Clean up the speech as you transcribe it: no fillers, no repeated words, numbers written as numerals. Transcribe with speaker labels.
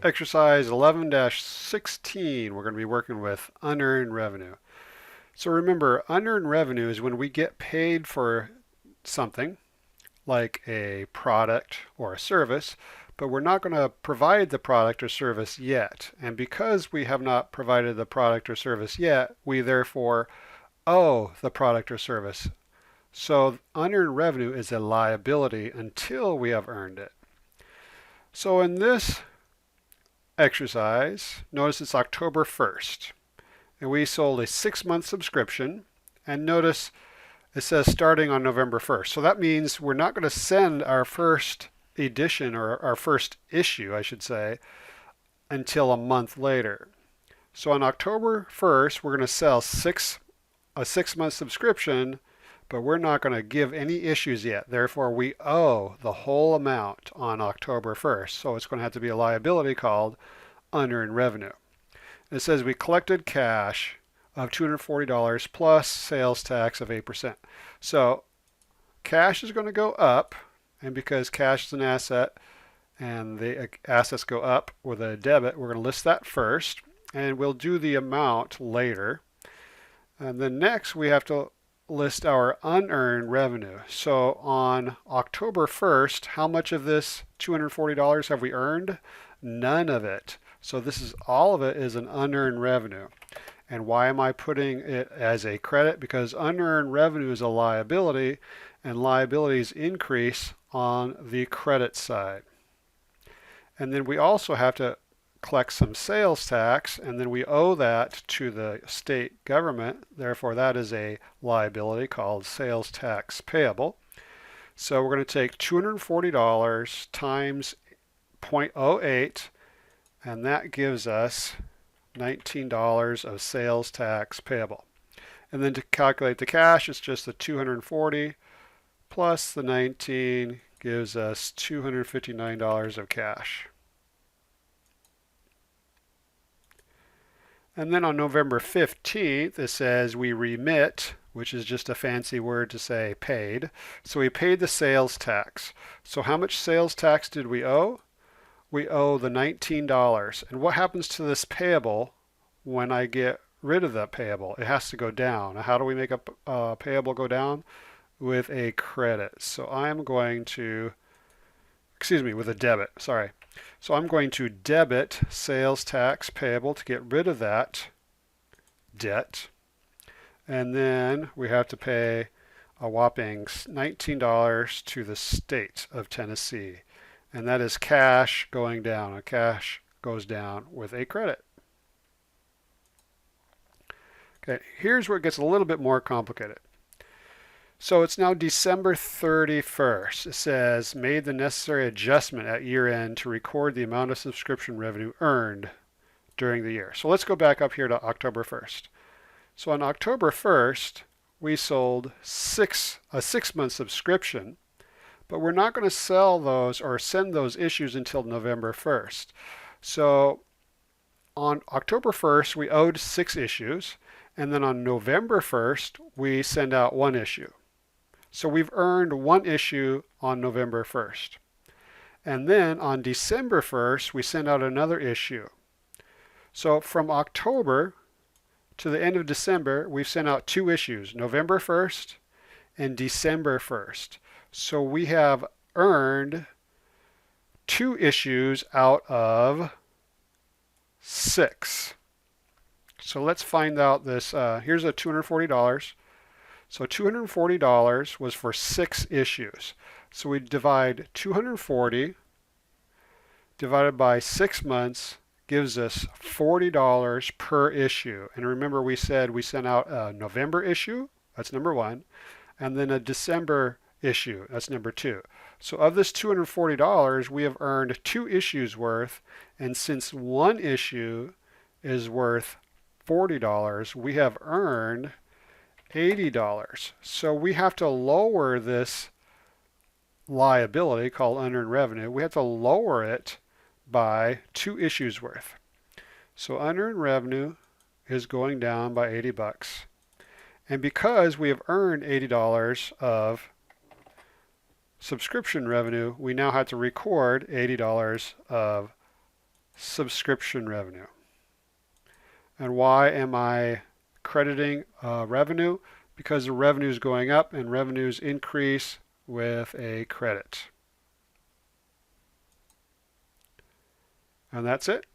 Speaker 1: exercise 11-16, we're going to be working with unearned revenue. So remember, unearned revenue is when we get paid for something, like a product or a service, but we're not going to provide the product or service yet. And because we have not provided the product or service yet, we therefore owe the product or service. So unearned revenue is a liability until we have earned it. So in this exercise, notice it's October 1st, and we sold a 6-month subscription, and notice it says starting on November 1st. So that means we're not going to send our first edition, or our first issue, I should say, until a month later. So on October 1st, we're going to sell a 6-month subscription, but we're not going to give any issues yet. Therefore, we owe the whole amount on October 1st. So it's going to have to be a liability called unearned revenue. It says we collected cash of $240 plus sales tax of 8%. So cash is going to go up, and because cash is an asset and the assets go up with a debit, we're going to list that first, and we'll do the amount later. And then next we have to list our unearned revenue. So on October 1st, how much of this $240 have we earned? None of it. So this is all of it is an unearned revenue. And why am I putting it as a credit? Because unearned revenue is a liability, and liabilities increase on the credit side. And then we also have to collect some sales tax, and then we owe that to the state government. Therefore, that is a liability called sales tax payable. So we're going to take $240 times 0.08, and that gives us $19 of sales tax payable. And then to calculate the cash, it's just the 240 plus the 19 gives us $259 of cash. And then on November 15th, it says we remit, which is just a fancy word to say paid. So we paid the sales tax. So how much sales tax did we owe? We owe the $19. And what happens to this payable when I get rid of that payable? It has to go down. How do we make a payable go down? With a credit. So I'm going to, with a debit, sorry. So I'm going to debit sales tax payable to get rid of that debt. And then we have to pay a whopping $19 to the state of Tennessee. And that is cash going down. And cash goes down with a credit. Okay, here's where it gets a little bit more complicated. So it's now December 31st. It says, made the necessary adjustment at year end to record the amount of subscription revenue earned during the year. So let's go back up here to October 1st. So on October 1st, we sold a 6-month subscription, but we're not going to sell those or send those issues until November 1st. So on October 1st, we owed 6 issues, and then on November 1st, we send out 1 issue. So we've earned 1 issue on November 1st. And then on December 1st, we send out another issue. So from October to the end of December, we've sent out 2 issues, November 1st and December 1st. So we have earned 2 issues out of 6. So let's find out this. Here's a $240. So $240 was for 6 issues. So we divide 240 divided by 6 months gives us $40 per issue. And remember we said we sent out a November issue, that's number 1, and then a December issue, that's number 2. So of this $240, we have earned 2 issues worth, and since 1 issue is worth $40, we have earned $80. So we have to lower this liability called unearned revenue. We have to lower it by 2 issues worth. So unearned revenue is going down by $80. And because we have earned $80 of subscription revenue, we now have to record $80 of subscription revenue. And why am I crediting revenue? Because the revenue is going up and revenues increase with a credit. And that's it.